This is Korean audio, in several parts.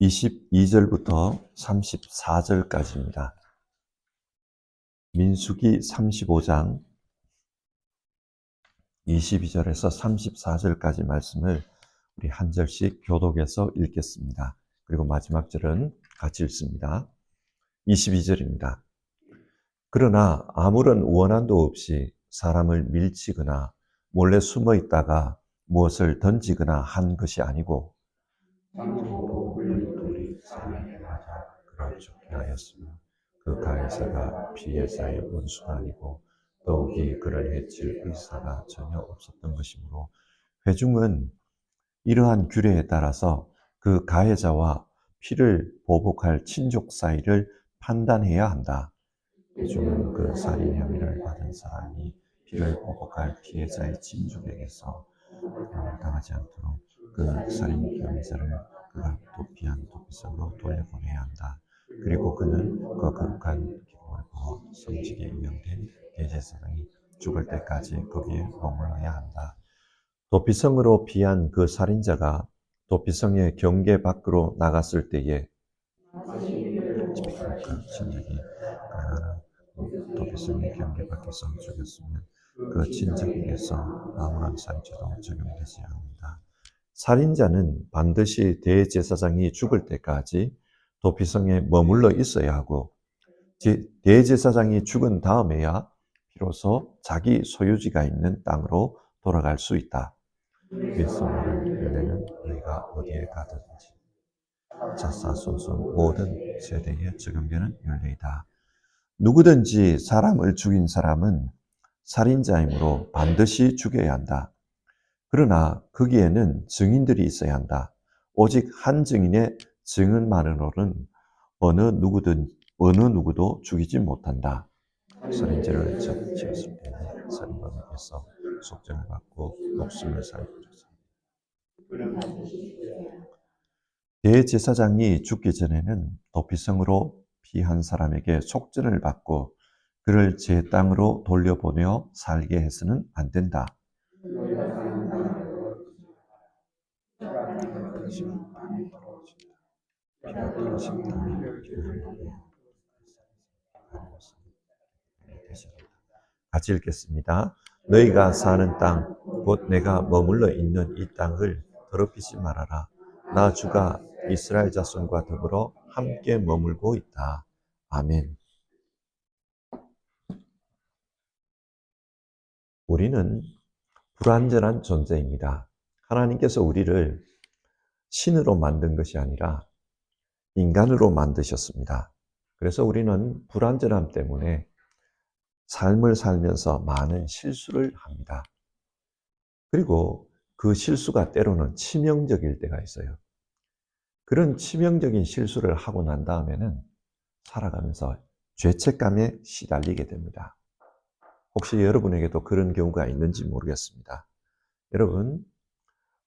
22절부터 34절까지입니다. 민수기 35장 22절에서 34절까지 말씀을 우리 한 절씩 교독해서 읽겠습니다. 그리고 마지막 절은 같이 읽습니다. 22절입니다. 그러나 아무런 원한도 없이 사람을 밀치거나 몰래 숨어 있다가 무엇을 던지거나 한 것이 아니고 둘이 사람에게 맞아 그를 죽게 하였으며 그 가해자가 피해자의 원수가 아니고 더욱이 그를 해칠 의사가 전혀 없었던 것이므로 회중은 이러한 규례에 따라서 그 가해자와 피를 보복할 친족 사이를 판단해야 한다. 회중은 그 살인 혐의를 받은 사람이 피를 보복할 피해자의 친족에게서 당하지 않도록 그 살인 혐의자를 그가 도피한 도피성으로 돌려보내야 한다. 그리고 그는 그 거룩한 기록을 보고 성직에 임명된 대제사장이 죽을 때까지 거기에 머물러야 한다. 도피성으로 피한 그 살인자가 도피성의 경계 밖으로 나갔을 때에 친족이 도피성의 경계 밖에서 죽였으면 그 친족에게서 아무런 상처도 적용되지 않는다. 살인자는 반드시 대제사장이 죽을 때까지 도피성에 머물러 있어야 하고 대제사장이 죽은 다음에야 비로소 자기 소유지가 있는 땅으로 돌아갈 수 있다. 위에서 말한 윤회는 너희가 어디에 가든지 자사손손 모든 세대에 적용되는 윤례이다. 누구든지 사람을 죽인 사람은 살인자이므로 반드시 죽여야 한다. 그러나 거기에는 증인들이 있어야 한다. 오직 한 증인의 증언만으로는 어느 누구도 죽이지 못한다. 살인죄를 지었을 때는 살인범에게서 속죄를 받고 목숨을 살려줘서 대제사장이 죽기 전에는 도피성으로 피한 사람에게 속죄를 받고 그를 제 땅으로 돌려보내어 살게 해서는 안 된다. 같이 읽겠습니다. 너희가 사는 땅, 곧 내가 머물러 있는 이 땅을 더럽히지 말아라. 나 주가 이스라엘 자손과 더불어 함께 머물고 있다. 아멘. 우리는 불완전한 존재입니다. 하나님께서 우리를 신으로 만든 것이 아니라 인간으로 만드셨습니다. 그래서 우리는 불완전함 때문에 삶을 살면서 많은 실수를 합니다. 그리고 그 실수가 때로는 치명적일 때가 있어요. 그런 치명적인 실수를 하고 난 다음에는 살아가면서 죄책감에 시달리게 됩니다. 혹시 여러분에게도 그런 경우가 있는지 모르겠습니다. 여러분,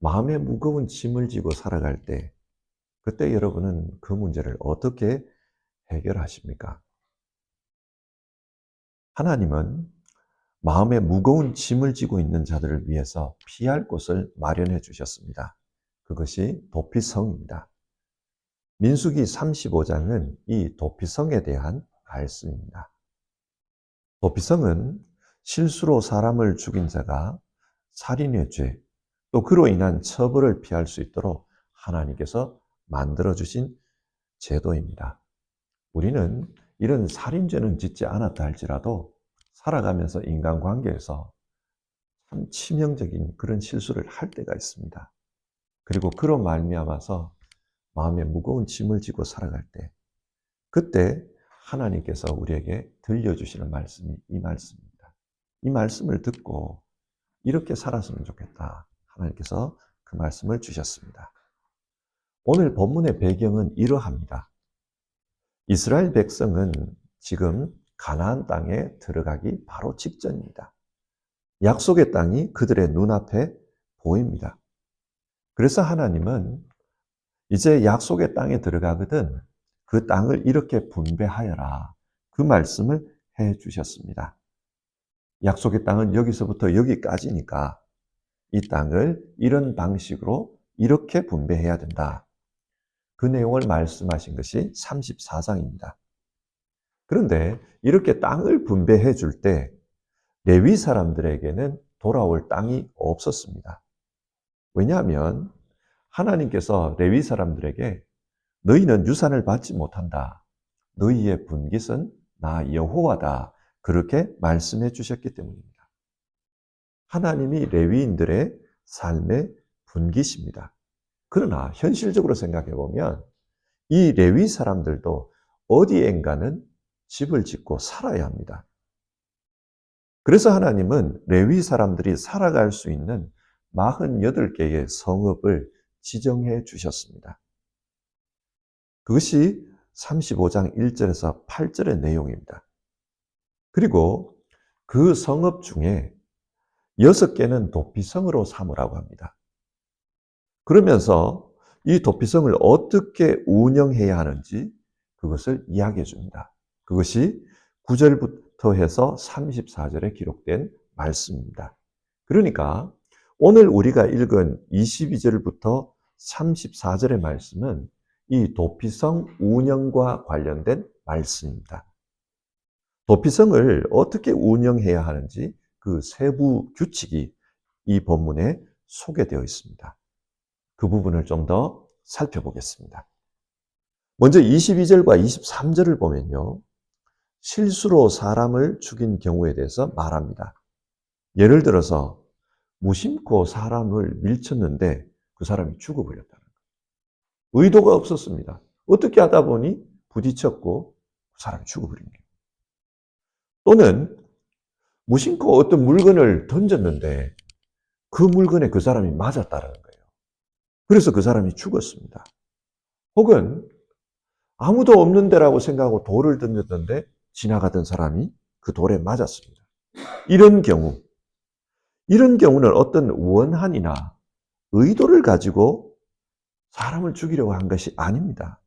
마음에 무거운 짐을 지고 살아갈 때, 그때 여러분은 그 문제를 어떻게 해결하십니까? 하나님은 마음에 무거운 짐을 지고 있는 자들을 위해서 피할 곳을 마련해 주셨습니다. 그것이 도피성입니다. 민수기 35장은 이 도피성에 대한 말씀입니다. 도피성은 실수로 사람을 죽인 자가 살인의 죄, 또 그로 인한 처벌을 피할 수 있도록 하나님께서 만들어주신 제도입니다. 우리는 이런 살인죄는 짓지 않았다 할지라도 살아가면서 인간관계에서 참 치명적인 그런 실수를 할 때가 있습니다. 그리고 그로 말미암아서 마음에 무거운 짐을 지고 살아갈 때, 그때 하나님께서 우리에게 들려주시는 말씀이 이 말씀입니다. 이 말씀을 듣고 이렇게 살았으면 좋겠다. 하나님께서 그 말씀을 주셨습니다. 오늘 본문의 배경은 이러합니다. 이스라엘 백성은 지금 가나안 땅에 들어가기 바로 직전입니다. 약속의 땅이 그들의 눈앞에 보입니다. 그래서 하나님은 이제 약속의 땅에 들어가거든 그 땅을 이렇게 분배하여라. 그 말씀을 해 주셨습니다. 약속의 땅은 여기서부터 여기까지니까 이 땅을 이런 방식으로 이렇게 분배해야 된다. 그 내용을 말씀하신 것이 34장입니다. 그런데 이렇게 땅을 분배해 줄 때 레위 사람들에게는 돌아올 땅이 없었습니다. 왜냐하면 하나님께서 레위 사람들에게 너희는 유산을 받지 못한다. 너희의 분깃은 나 여호와다. 그렇게 말씀해 주셨기 때문입니다. 하나님이 레위인들의 삶의 분깃입니다. 그러나 현실적으로 생각해 보면 이 레위 사람들도 어디엔가는 집을 짓고 살아야 합니다. 그래서 하나님은 레위 사람들이 살아갈 수 있는 48개의 성읍을 지정해 주셨습니다. 그것이 35장 1절에서 8절의 내용입니다. 그리고 그 성읍 중에 6개는 도피성으로 삼으라고 합니다. 그러면서 이 도피성을 어떻게 운영해야 하는지 그것을 이야기해 줍니다. 그것이 9절부터 해서 34절에 기록된 말씀입니다. 그러니까 오늘 우리가 읽은 22절부터 34절의 말씀은 이 도피성 운영과 관련된 말씀입니다. 도피성을 어떻게 운영해야 하는지 그 세부 규칙이 이 본문에 소개되어 있습니다. 그 부분을 좀 더 살펴보겠습니다. 먼저 22절과 23절을 보면요. 실수로 사람을 죽인 경우에 대해서 말합니다. 예를 들어서 무심코 사람을 밀쳤는데 그 사람이 죽어버렸다는 거예요. 의도가 없었습니다. 어떻게 하다 보니 부딪혔고 그 사람이 죽어버린 거예요. 또는 무심코 어떤 물건을 던졌는데 그 물건에 그 사람이 맞았다는 거예요. 그래서 그 사람이 죽었습니다. 혹은 아무도 없는 데라고 생각하고 돌을 던졌는데 지나가던 사람이 그 돌에 맞았습니다. 이런 경우는 어떤 원한이나 의도를 가지고 사람을 죽이려고 한 것이 아닙니다.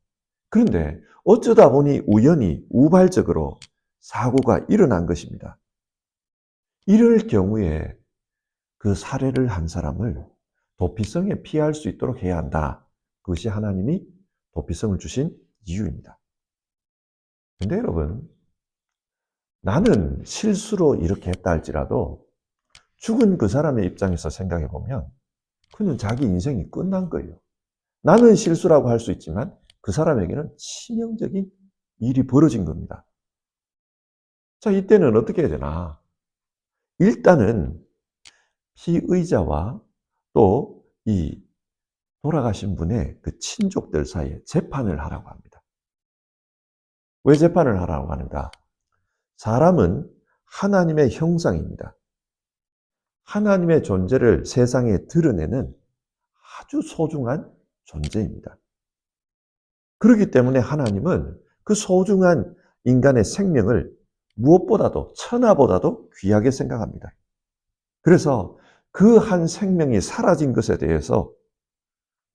그런데 어쩌다 보니 우연히 우발적으로 사고가 일어난 것입니다. 이럴 경우에 그 살해를 한 사람을 도피성에 피할 수 있도록 해야 한다. 그것이 하나님이 도피성을 주신 이유입니다. 근데 여러분, 나는 실수로 이렇게 했다 할지라도 죽은 그 사람의 입장에서 생각해 보면 그는 자기 인생이 끝난 거예요. 나는 실수라고 할 수 있지만 그 사람에게는 치명적인 일이 벌어진 겁니다. 자, 이때는 어떻게 해야 되나? 일단은 피의자와 또 이 돌아가신 분의 그 친족들 사이에 재판을 하라고 합니다. 왜 재판을 하라고 하는가? 사람은 하나님의 형상입니다. 하나님의 존재를 세상에 드러내는 아주 소중한 존재입니다. 그렇기 때문에 하나님은 그 소중한 인간의 생명을 무엇보다도 천하보다도 귀하게 생각합니다. 그래서 그 한 생명이 사라진 것에 대해서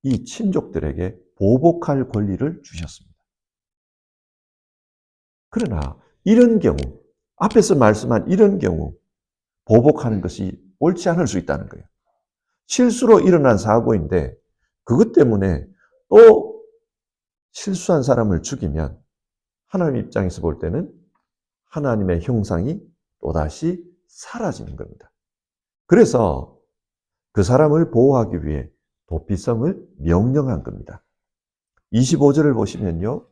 이 친족들에게 보복할 권리를 주셨습니다. 그러나 이런 경우, 앞에서 말씀한 이런 경우 보복하는 것이 옳지 않을 수 있다는 거예요. 실수로 일어난 사고인데 그것 때문에 또 실수한 사람을 죽이면 하나님 입장에서 볼 때는 하나님의 형상이 또다시 사라지는 겁니다. 그래서 그 사람을 보호하기 위해 도피성을 명령한 겁니다. 25절을 보시면요.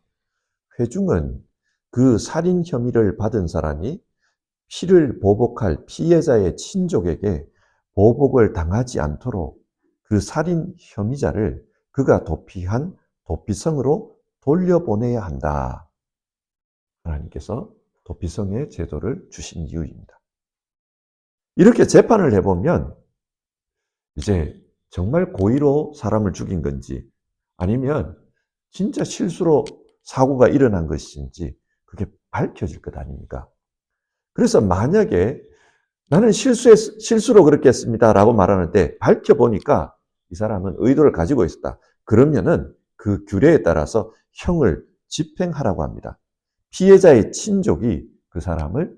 회중은 그 살인 혐의를 받은 사람이 피를 보복할 피해자의 친족에게 보복을 당하지 않도록 그 살인 혐의자를 그가 도피한 도피성으로 돌려보내야 한다. 하나님께서 도피성의 제도를 주신 이유입니다. 이렇게 재판을 해보면 이제 정말 고의로 사람을 죽인 건지 아니면 진짜 실수로 사고가 일어난 것인지 그게 밝혀질 것 아닙니까? 그래서 만약에 나는 실수로 그렇게 했습니다 라고 말하는데 밝혀보니까 이 사람은 의도를 가지고 있었다. 그러면은 그 규례에 따라서 형을 집행하라고 합니다. 피해자의 친족이 그 사람을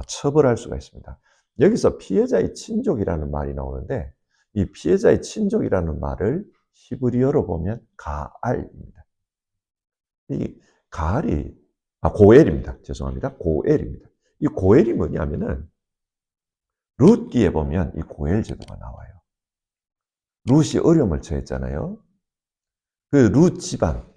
처벌할 수가 있습니다. 여기서 피해자의 친족이라는 말이 나오는데 이 피해자의 친족이라는 말을 히브리어로 보면 가알입니다. 이 가알이, 고엘입니다. 죄송합니다. 고엘입니다. 이 고엘이 뭐냐면은, 룻기에 보면 이 고엘 제도가 나와요. 룻이 어려움을 처했잖아요. 그 룻 집안,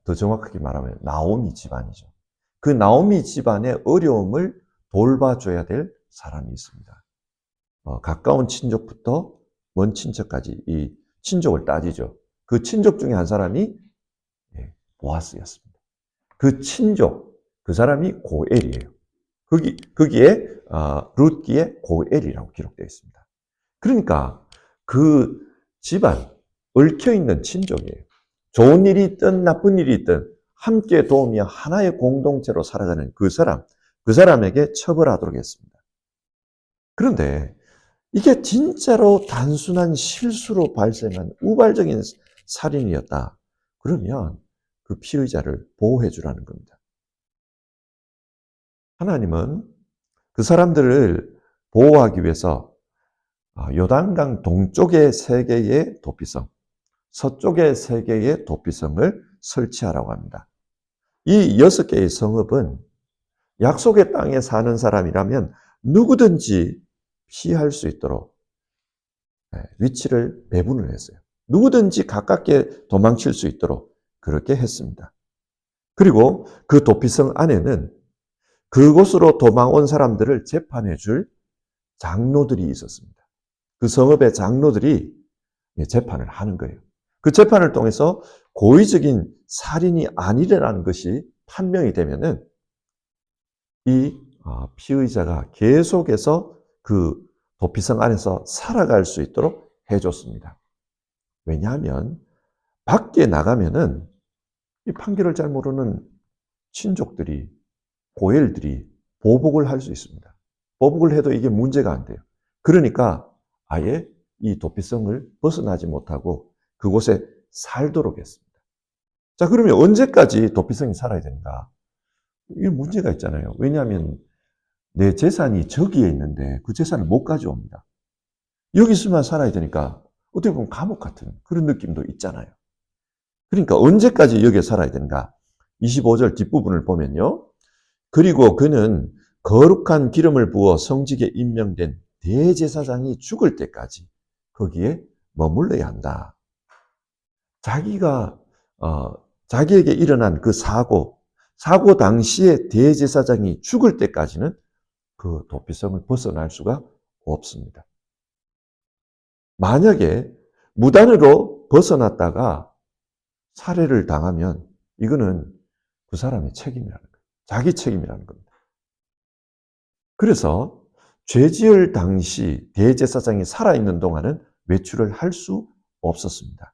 더 정확하게 말하면 나오미 집안이죠. 그 나오미 집안의 어려움을 돌봐줘야 될 사람이 있습니다. 가까운 친족부터 먼 친척까지 이 친족을 따지죠. 그 친족 중에 한 사람이 보아스였습니다. 그 친족, 그 사람이 고엘이에요. 거기에 룻기에 고엘이라고 기록되어 있습니다. 그러니까 그 집안, 얽혀있는 친족이에요. 좋은 일이 있든 나쁜 일이 있든 함께 도우며 하나의 공동체로 살아가는 그 사람에게 처벌하도록 했습니다. 그런데 이게 진짜로 단순한 실수로 발생한 우발적인 살인이었다. 그러면 그 피의자를 보호해 주라는 겁니다. 하나님은 그 사람들을 보호하기 위해서 요단강 동쪽의 세 개의 도피성, 서쪽의 세 개의 도피성을 설치하라고 합니다. 이 6개의 성읍은 약속의 땅에 사는 사람이라면 누구든지 피할 수 있도록 위치를 배분을 했어요. 누구든지 가깝게 도망칠 수 있도록 그렇게 했습니다. 그리고 그 도피성 안에는 그곳으로 도망온 사람들을 재판해 줄 장로들이 있었습니다. 그 성읍의 장로들이 재판을 하는 거예요. 그 재판을 통해서 고의적인 살인이 아니라는 것이 판명이 되면은 이 피의자가 계속해서 그 도피성 안에서 살아갈 수 있도록 해줬습니다. 왜냐하면 밖에 나가면은 이 판결을 잘 모르는 친족들이, 고엘들이 보복을 할 수 있습니다. 보복을 해도 이게 문제가 안 돼요. 그러니까 아예 이 도피성을 벗어나지 못하고 그곳에 살도록 했습니다. 자, 그러면 언제까지 도피성이 살아야 되는가? 이게 문제가 있잖아요. 왜냐하면 내 재산이 저기에 있는데 그 재산을 못 가져옵니다. 여기서만 살아야 되니까 어떻게 보면 감옥 같은 그런 느낌도 있잖아요. 그러니까 언제까지 여기에 살아야 되는가? 25절 뒷부분을 보면요. 그리고 그는 거룩한 기름을 부어 성직에 임명된 대제사장이 죽을 때까지 거기에 머물러야 한다. 자기에게 일어난 그 사고 당시에 대제사장이 죽을 때까지는 그 도피성을 벗어날 수가 없습니다. 만약에 무단으로 벗어났다가 살해를 당하면 이거는 그 사람의 책임이라는 거예요. 자기 책임이라는 겁니다. 그래서 죄 지을 당시 대제사장이 살아있는 동안은 외출을 할 수 없었습니다.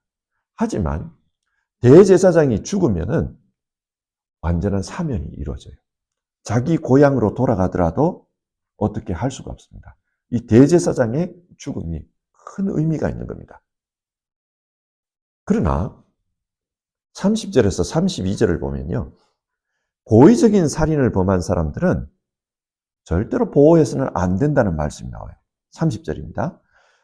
하지만 대제사장이 죽으면은 완전한 사면이 이루어져요. 자기 고향으로 돌아가더라도 어떻게 할 수가 없습니다. 이 대제사장의 죽음이 큰 의미가 있는 겁니다. 그러나 30절에서 32절을 보면요. 고의적인 살인을 범한 사람들은 절대로 보호해서는 안 된다는 말씀이 나와요. 30절입니다.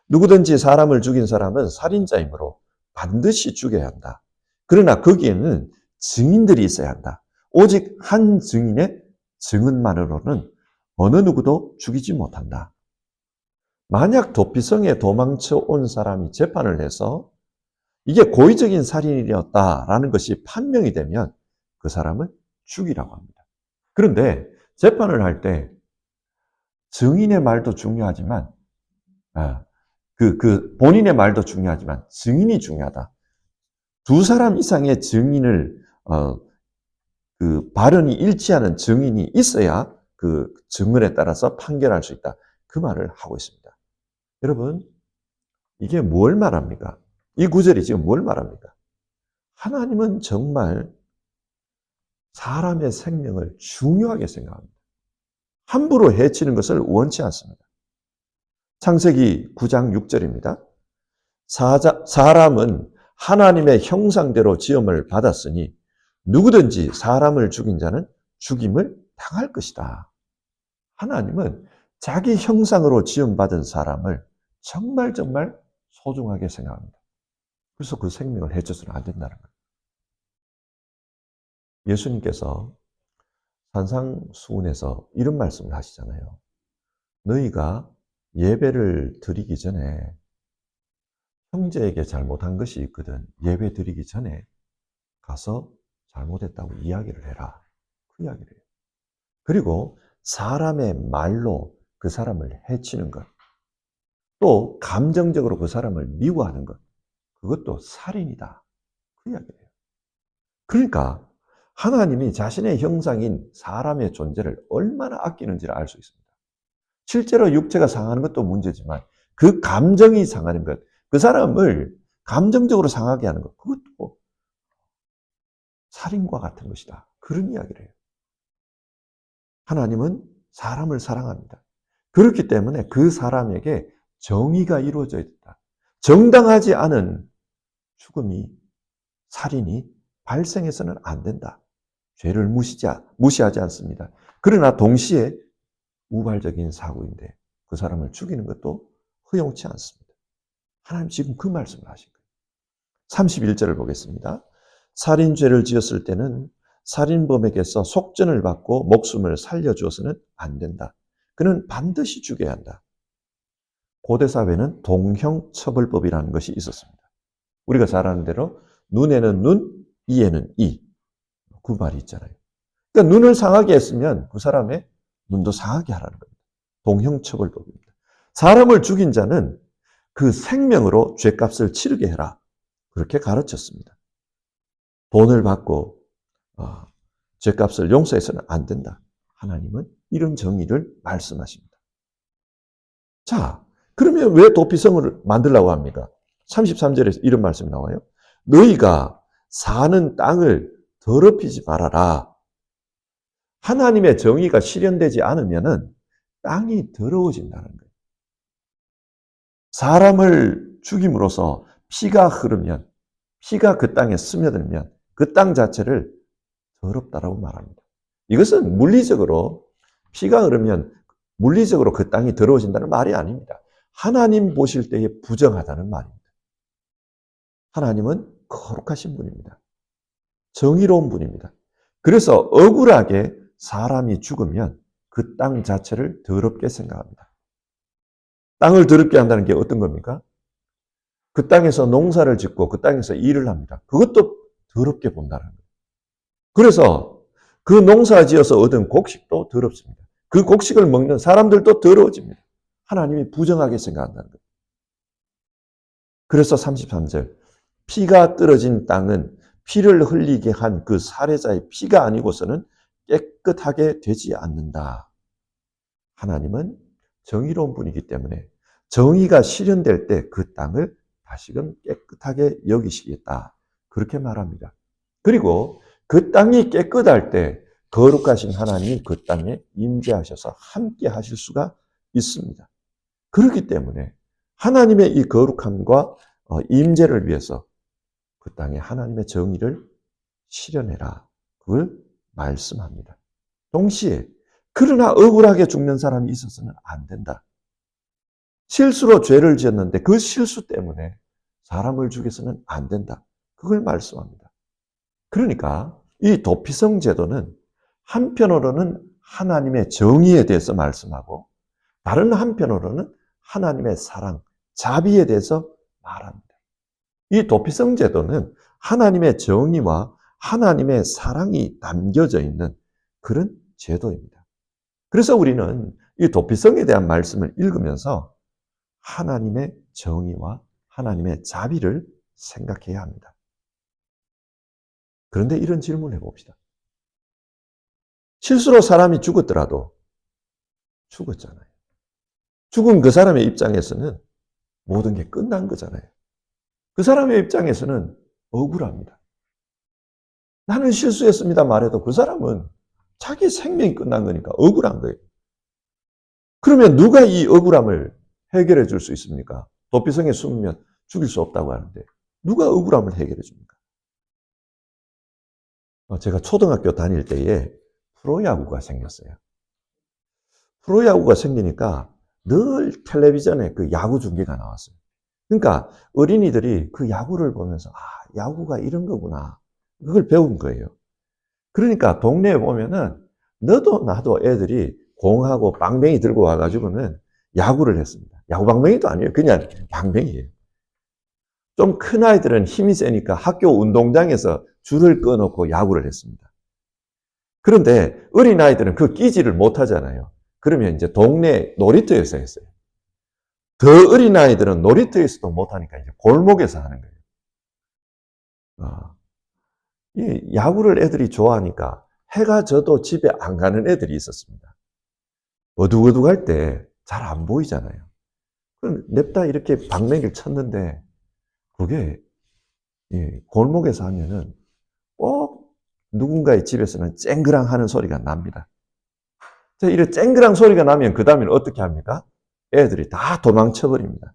누구든지 사람을 죽인 사람은 살인자이므로 반드시 죽여야 한다. 그러나 거기에는 증인들이 있어야 한다. 오직 한 증인의 증언만으로는 어느 누구도 죽이지 못한다. 만약 도피성에 도망쳐 온 사람이 재판을 해서 이게 고의적인 살인이었다라는 것이 판명이 되면 그 사람을 죽이라고 합니다. 그런데 재판을 할 때 증인의 말도 중요하지만 본인의 말도 중요하지만 증인이 중요하다. 두 사람 이상의 증인을 그 발언이 일치하는 증인이 있어야 그 증언에 따라서 판결할 수 있다. 그 말을 하고 있습니다. 여러분, 이게 뭘 말합니까? 이 구절이 지금 뭘 말합니까? 하나님은 정말 사람의 생명을 중요하게 생각합니다. 함부로 해치는 것을 원치 않습니다. 창세기 9장 6절입니다. 사람은 하나님의 형상대로 지음을 받았으니 누구든지 사람을 죽인 자는 죽임을 당할 것이다. 하나님은 자기 형상으로 지음받은 사람을 정말 소중하게 생각합니다. 그래서 그 생명을 해쳐서는 안 된다는 거예요. 예수님께서 산상수훈에서 이런 말씀을 하시잖아요. 너희가 예배를 드리기 전에 형제에게 잘못한 것이 있거든 예배 드리기 전에 가서 잘못했다고 이야기를 해라. 그 이야기를 해요. 그리고 사람의 말로 그 사람을 해치는 것, 또 감정적으로 그 사람을 미워하는 것, 그것도 살인이다. 그 이야기예요. 그러니까 하나님이 자신의 형상인 사람의 존재를 얼마나 아끼는지를 알 수 있습니다. 실제로 육체가 상하는 것도 문제지만 그 감정이 상하는 것, 그 사람을 감정적으로 상하게 하는 것, 그것도 살인과 같은 것이다. 그런 이야기를 해요. 하나님은 사람을 사랑합니다. 그렇기 때문에 그 사람에게 정의가 이루어져야 된다. 정당하지 않은 죽음이, 살인이 발생해서는 안 된다. 죄를 무시하지 않습니다. 그러나 동시에 우발적인 사고인데 그 사람을 죽이는 것도 허용치 않습니다. 하나님 지금 그 말씀을 하신 거예요. 31절을 보겠습니다. 살인죄를 지었을 때는 살인범에게서 속전을 받고 목숨을 살려주어서는 안 된다. 그는 반드시 죽여야 한다. 고대 사회는 동형처벌법이라는 것이 있었습니다. 우리가 잘 아는 대로 눈에는 눈, 이에는 이. 그 말이 있잖아요. 그러니까 눈을 상하게 했으면 그 사람의 눈도 상하게 하라는 겁니다. 동형처벌법입니다. 사람을 죽인 자는 그 생명으로 죄값을 치르게 해라. 그렇게 가르쳤습니다. 돈을 받고 죄값을 용서해서는 안 된다. 하나님은 이런 정의를 말씀하십니다. 자, 그러면 왜 도피성을 만들려고 합니까? 33절에서 이런 말씀이 나와요. 너희가 사는 땅을 더럽히지 말아라. 하나님의 정의가 실현되지 않으면 땅이 더러워진다는 거예요. 사람을 죽임으로써 피가 흐르면, 피가 그 땅에 스며들면 그 땅 자체를 더럽다라고 말합니다. 이것은 물리적으로 피가 흐르면 물리적으로 그 땅이 더러워진다는 말이 아닙니다. 하나님 보실 때에 부정하다는 말입니다. 하나님은 거룩하신 분입니다. 정의로운 분입니다. 그래서 억울하게 사람이 죽으면 그 땅 자체를 더럽게 생각합니다. 땅을 더럽게 한다는 게 어떤 겁니까? 그 땅에서 농사를 짓고 그 땅에서 일을 합니다. 그것도 더럽게 본다는 거예요. 그래서 그 농사 지어서 얻은 곡식도 더럽습니다. 그 곡식을 먹는 사람들도 더러워집니다. 하나님이 부정하게 생각한다는 거예요. 그래서 33절 피가 떨어진 땅은 피를 흘리게 한 그 살해자의 피가 아니고서는 깨끗하게 되지 않는다. 하나님은 정의로운 분이기 때문에 정의가 실현될 때 그 땅을 다시금 깨끗하게 여기시겠다. 그렇게 말합니다. 그리고 그 땅이 깨끗할 때 거룩하신 하나님이 그 땅에 임재하셔서 함께 하실 수가 있습니다. 그렇기 때문에 하나님의 이 거룩함과 임재를 위해서 그 땅에 하나님의 정의를 실현해라. 그걸 말씀합니다. 동시에 그러나 억울하게 죽는 사람이 있어서는 안 된다. 실수로 죄를 지었는데 그 실수 때문에 사람을 죽여서는 안 된다. 그걸 말씀합니다. 그러니까 이 도피성 제도는 한편으로는 하나님의 정의에 대해서 말씀하고 다른 한편으로는 하나님의 사랑, 자비에 대해서 말합니다. 이 도피성 제도는 하나님의 정의와 하나님의 사랑이 담겨져 있는 그런 제도입니다. 그래서 우리는 이 도피성에 대한 말씀을 읽으면서 하나님의 정의와 하나님의 자비를 생각해야 합니다. 그런데 이런 질문을 해봅시다. 실수로 사람이 죽었더라도 죽었잖아요. 죽은 그 사람의 입장에서는 모든 게 끝난 거잖아요. 그 사람의 입장에서는 억울합니다. 나는 실수했습니다 말해도 그 사람은 자기 생명이 끝난 거니까 억울한 거예요. 그러면 누가 이 억울함을 해결해 줄 수 있습니까? 도피성에 숨으면 죽일 수 없다고 하는데 누가 억울함을 해결해 줍니까? 제가 초등학교 다닐 때에 프로야구가 생겼어요. 프로야구가 생기니까 늘 텔레비전에 그 야구 중계가 나왔어요. 그러니까 어린이들이 그 야구를 보면서 야구가 이런 거구나. 그걸 배운 거예요. 그러니까 동네에 보면은 너도 나도 애들이 공하고 방망이 들고 와가지고는 야구를 했습니다. 야구 방망이도 아니에요. 그냥 방망이에요. 좀 큰 아이들은 힘이 세니까 학교 운동장에서 줄을 꺼놓고 야구를 했습니다. 그런데 어린 아이들은 그 끼지를 못 하잖아요. 그러면 이제 동네 놀이터에서 했어요. 더 어린 아이들은 놀이터에서도 못 하니까 이제 골목에서 하는 거예요. 이 야구를 애들이 좋아하니까 해가 져도 집에 안 가는 애들이 있었습니다. 어둑어둑할 때 잘 안 보이잖아요. 그럼 냅다 이렇게 방맹이를 쳤는데 그게 골목에서 하면은 꼭 누군가의 집에서는 쨍그랑 하는 소리가 납니다. 이렇게 쨍그랑 소리가 나면 그 다음에는 어떻게 합니까? 애들이 다 도망쳐 버립니다.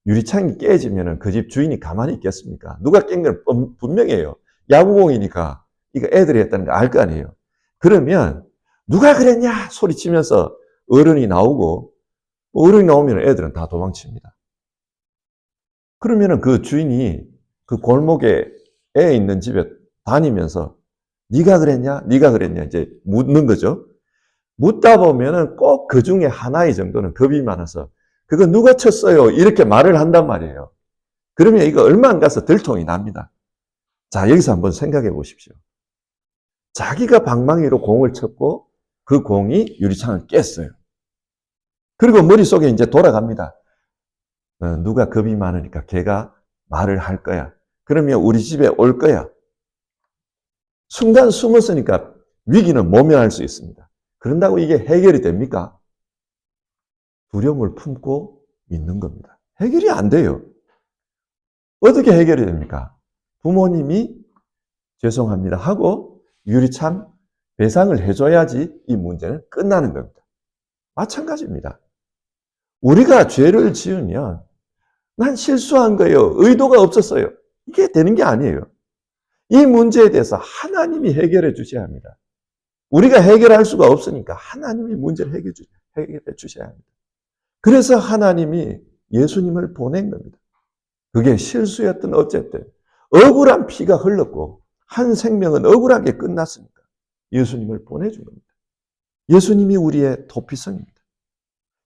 유리창이 깨지면은 그 집 주인이 가만히 있겠습니까? 누가 깬 건 분명해요. 야구공이니까 이거 애들이 했다는 거 알 거 아니에요. 그러면 누가 그랬냐 소리치면서 어른이 나오고 어른이 나오면 애들은 다 도망칩니다. 그러면은 그 주인이 그 골목에 애 있는 집에 다니면서 네가 그랬냐? 네가 그랬냐? 이제 묻는 거죠. 묻다 보면은 꼭 그 중에 하나의 정도는 겁이 많아서 그거 누가 쳤어요? 이렇게 말을 한단 말이에요. 그러면 이거 얼마 안 가서 들통이 납니다. 자, 여기서 한번 생각해 보십시오. 자기가 방망이로 공을 쳤고 그 공이 유리창을 깼어요. 그리고 머릿속에 이제 돌아갑니다. 누가 겁이 많으니까 걔가 말을 할 거야. 그러면 우리 집에 올 거야. 순간 숨었으니까 위기는 모면할 수 있습니다. 그런다고 이게 해결이 됩니까? 두려움을 품고 있는 겁니다. 해결이 안 돼요. 어떻게 해결이 됩니까? 부모님이 죄송합니다 하고 유리창 배상을 해줘야지 이 문제는 끝나는 겁니다. 마찬가지입니다. 우리가 죄를 지으면 난 실수한 거예요. 의도가 없었어요. 이게 되는 게 아니에요. 이 문제에 대해서 하나님이 해결해 주셔야 합니다. 우리가 해결할 수가 없으니까 하나님이 문제를 해결해 주셔야 합니다. 그래서 하나님이 예수님을 보낸 겁니다. 그게 실수였든 어쨌든 억울한 피가 흘렀고 한 생명은 억울하게 끝났으니까 예수님을 보내준 겁니다. 예수님이 우리의 도피성입니다.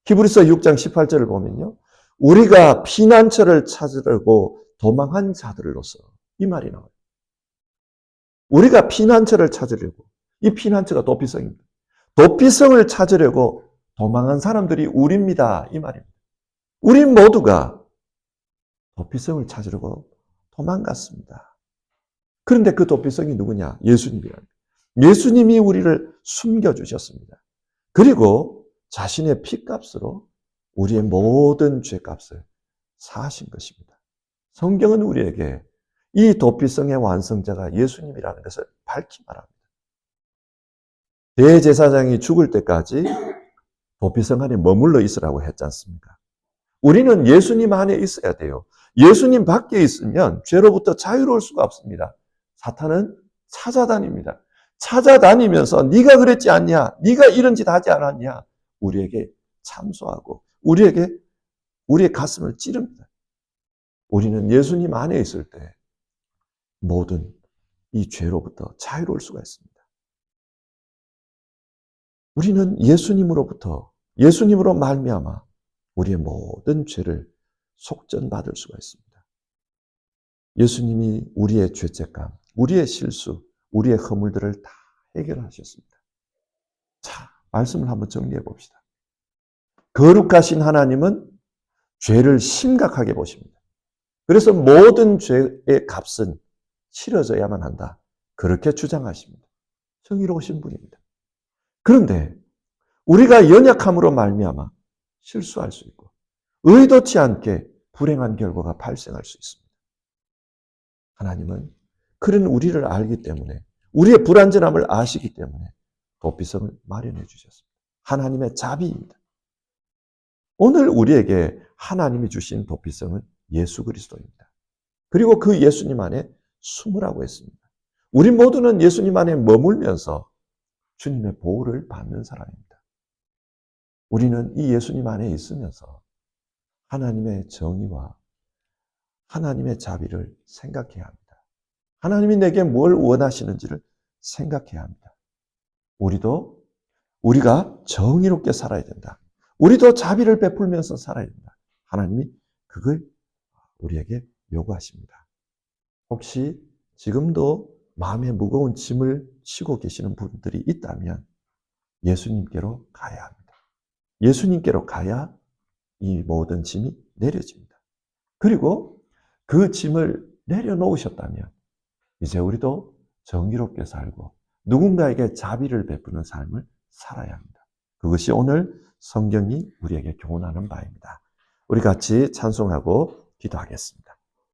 히브리서 6장 18절을 보면요. 우리가 피난처를 찾으려고 도망한 자들로서 이 말이 나와요. 우리가 피난처를 찾으려고 이 피난처가 도피성입니다. 도피성을 찾으려고 도망한 사람들이 우리입니다. 이 말입니다. 우리 모두가 도피성을 찾으려고 도망갔습니다. 그런데 그 도피성이 누구냐? 예수님이랍니다. 예수님이 우리를 숨겨주셨습니다. 그리고 자신의 피값으로 우리의 모든 죄값을 사하신 것입니다. 성경은 우리에게 이 도피성의 완성자가 예수님이라는 것을 밝히 말합니다. 대제사장이 죽을 때까지 도피성 안에 머물러 있으라고 했지 않습니까? 우리는 예수님 안에 있어야 돼요. 예수님 밖에 있으면 죄로부터 자유로울 수가 없습니다. 사탄은 찾아다닙니다. 찾아다니면서 네가 그랬지 않냐? 네가 이런 짓 하지 않았냐? 우리에게 참소하고 우리의 가슴을 찌릅니다. 우리는 예수님 안에 있을 때 모든 이 죄로부터 자유로울 수가 있습니다. 우리는 예수님으로 말미암아 우리의 모든 죄를 속전받을 수가 있습니다. 예수님이 우리의 죄책감, 우리의 실수, 우리의 허물들을 다 해결하셨습니다. 자, 말씀을 한번 정리해 봅시다. 거룩하신 하나님은 죄를 심각하게 보십니다. 그래서 모든 죄의 값은 치러져야만 한다. 그렇게 주장하십니다. 정의로우신 분입니다. 그런데 우리가 연약함으로 말미암아 실수할 수 있고 의도치 않게 불행한 결과가 발생할 수 있습니다. 하나님은 그런 우리를 알기 때문에 우리의 불완전함을 아시기 때문에 도피성을 마련해 주셨습니다. 하나님의 자비입니다. 오늘 우리에게 하나님이 주신 도피성은 예수 그리스도입니다. 그리고 그 예수님 안에 숨으라고 했습니다. 우리 모두는 예수님 안에 머물면서 주님의 보호를 받는 사람입니다. 우리는 이 예수님 안에 있으면서 하나님의 정의와 하나님의 자비를 생각해야 합니다. 하나님이 내게 뭘 원하시는지를 생각해야 합니다. 우리가 정의롭게 살아야 된다. 우리도 자비를 베풀면서 살아야 된다. 하나님이 그걸 우리에게 요구하십니다. 혹시 지금도 마음에 무거운 짐을 지고 계시는 분들이 있다면 예수님께로 가야 합니다. 예수님께로 가야 이 모든 짐이 내려집니다. 그리고 그 짐을 내려놓으셨다면 이제 우리도 정의롭게 살고 누군가에게 자비를 베푸는 삶을 살아야 합니다. 그것이 오늘 성경이 우리에게 교훈하는 바입니다. 우리 같이 찬송하고 기도하겠습니다.